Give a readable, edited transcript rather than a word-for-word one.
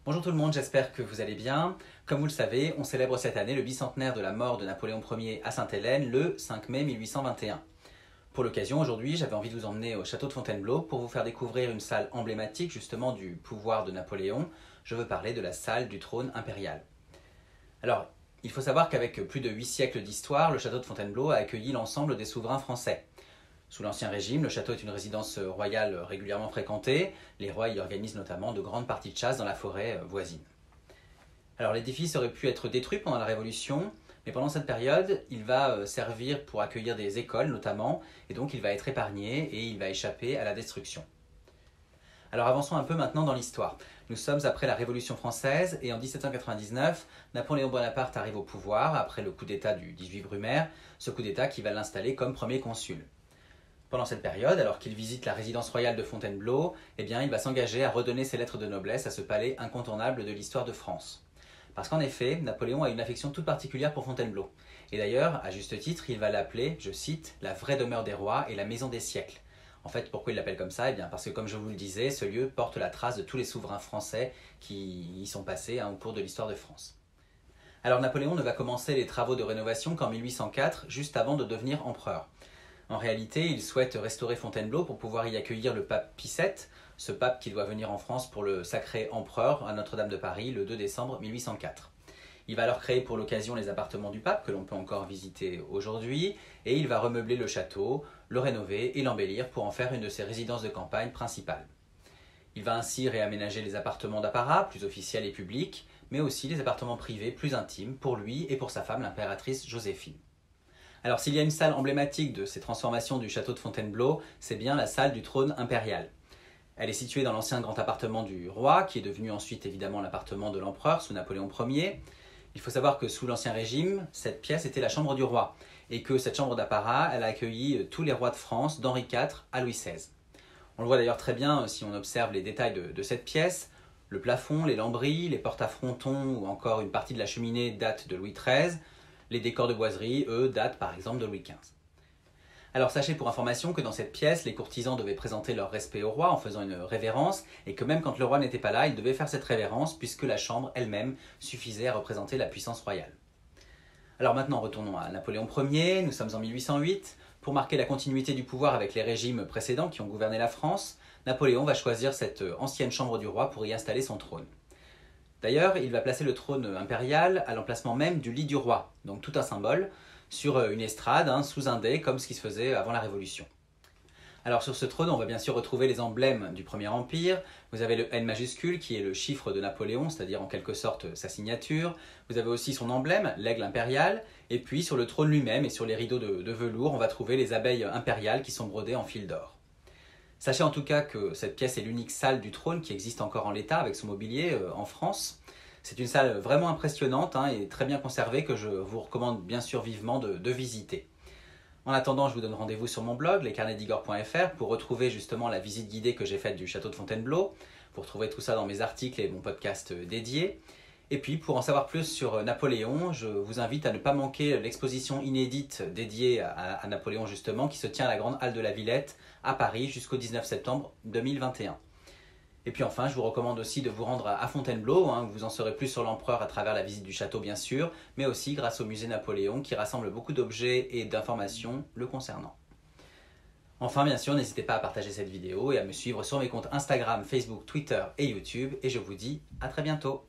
Bonjour tout le monde, j'espère que vous allez bien. Comme vous le savez, on célèbre cette année le bicentenaire de la mort de Napoléon Ier à Sainte-Hélène le 5 mai 1821. Pour l'occasion, aujourd'hui, j'avais envie de vous emmener au château de Fontainebleau pour vous faire découvrir une salle emblématique justement du pouvoir de Napoléon. Je veux parler de la salle du trône impérial. Alors, il faut savoir qu'avec plus de 8 siècles d'histoire, le château de Fontainebleau a accueilli l'ensemble des souverains français. Sous l'Ancien Régime, le château est une résidence royale régulièrement fréquentée. Les rois y organisent notamment de grandes parties de chasse dans la forêt voisine. Alors l'édifice aurait pu être détruit pendant la Révolution, mais pendant cette période, il va servir pour accueillir des écoles notamment, et donc il va être épargné et il va échapper à la destruction. Alors avançons un peu maintenant dans l'histoire. Nous sommes après la Révolution française et en 1799, Napoléon Bonaparte arrive au pouvoir après le coup d'État du 18 Brumaire, ce coup d'État qui va l'installer comme premier consul. Pendant cette période, alors qu'il visite la résidence royale de Fontainebleau, il va s'engager à redonner ses lettres de noblesse à ce palais incontournable de l'histoire de France. Parce qu'en effet, Napoléon a une affection toute particulière pour Fontainebleau. Et d'ailleurs, à juste titre, il va l'appeler, je cite, « la vraie demeure des rois et la maison des siècles ». En fait, pourquoi il l'appelle comme ça? Parce que, comme je vous le disais, ce lieu porte la trace de tous les souverains français qui y sont passés au cours de l'histoire de France. Alors Napoléon ne va commencer les travaux de rénovation qu'en 1804, juste avant de devenir empereur. En réalité, il souhaite restaurer Fontainebleau pour pouvoir y accueillir le pape Pie VII, ce pape qui doit venir en France pour le sacrer empereur à Notre-Dame de Paris le 2 décembre 1804. Il va alors créer pour l'occasion les appartements du pape que l'on peut encore visiter aujourd'hui et il va remeubler le château, le rénover et l'embellir pour en faire une de ses résidences de campagne principales. Il va ainsi réaménager les appartements d'apparat, plus officiels et publics, mais aussi les appartements privés plus intimes pour lui et pour sa femme l'impératrice Joséphine. Alors s'il y a une salle emblématique de ces transformations du château de Fontainebleau, c'est bien la salle du trône impérial. Elle est située dans l'ancien grand appartement du roi, qui est devenu ensuite évidemment l'appartement de l'empereur sous Napoléon Ier. Il faut savoir que sous l'Ancien Régime, cette pièce était la chambre du roi, et que cette chambre d'apparat, elle a accueilli tous les rois de France, d'Henri IV à Louis XVI. On le voit d'ailleurs très bien si on observe les détails de cette pièce. Le plafond, les lambris, les portes à frontons ou encore une partie de la cheminée datent de Louis XIII. Les décors de boiserie, eux, datent par exemple de Louis XV. Alors sachez pour information que dans cette pièce, les courtisans devaient présenter leur respect au roi en faisant une révérence, et que même quand le roi n'était pas là, ils devaient faire cette révérence puisque la chambre elle-même suffisait à représenter la puissance royale. Alors maintenant retournons à Napoléon Ier, nous sommes en 1808. Pour marquer la continuité du pouvoir avec les régimes précédents qui ont gouverné la France, Napoléon va choisir cette ancienne chambre du roi pour y installer son trône. D'ailleurs, il va placer le trône impérial à l'emplacement même du lit du roi, donc tout un symbole, sur une estrade, sous un dais, comme ce qui se faisait avant la Révolution. Alors sur ce trône, on va bien sûr retrouver les emblèmes du Premier Empire. Vous avez le N majuscule, qui est le chiffre de Napoléon, c'est-à-dire en quelque sorte sa signature. Vous avez aussi son emblème, l'aigle impérial. Et puis sur le trône lui-même et sur les rideaux de velours, on va trouver les abeilles impériales qui sont brodées en fil d'or. Sachez en tout cas que cette pièce est l'unique salle du trône qui existe encore en l'état avec son mobilier en France. C'est une salle vraiment impressionnante et très bien conservée que je vous recommande bien sûr vivement de visiter. En attendant, je vous donne rendez-vous sur mon blog, lescarnetsdigor.fr, pour retrouver justement la visite guidée que j'ai faite du château de Fontainebleau. Vous retrouvez tout ça dans mes articles et mon podcast dédié. Et puis, pour en savoir plus sur Napoléon, je vous invite à ne pas manquer l'exposition inédite dédiée à Napoléon justement, qui se tient à la Grande Halle de la Villette à Paris jusqu'au 19 septembre 2021. Et puis enfin, je vous recommande aussi de vous rendre à Fontainebleau, vous en saurez plus sur l'empereur à travers la visite du château bien sûr, mais aussi grâce au musée Napoléon qui rassemble beaucoup d'objets et d'informations le concernant. Enfin bien sûr, n'hésitez pas à partager cette vidéo et à me suivre sur mes comptes Instagram, Facebook, Twitter et YouTube, et je vous dis à très bientôt.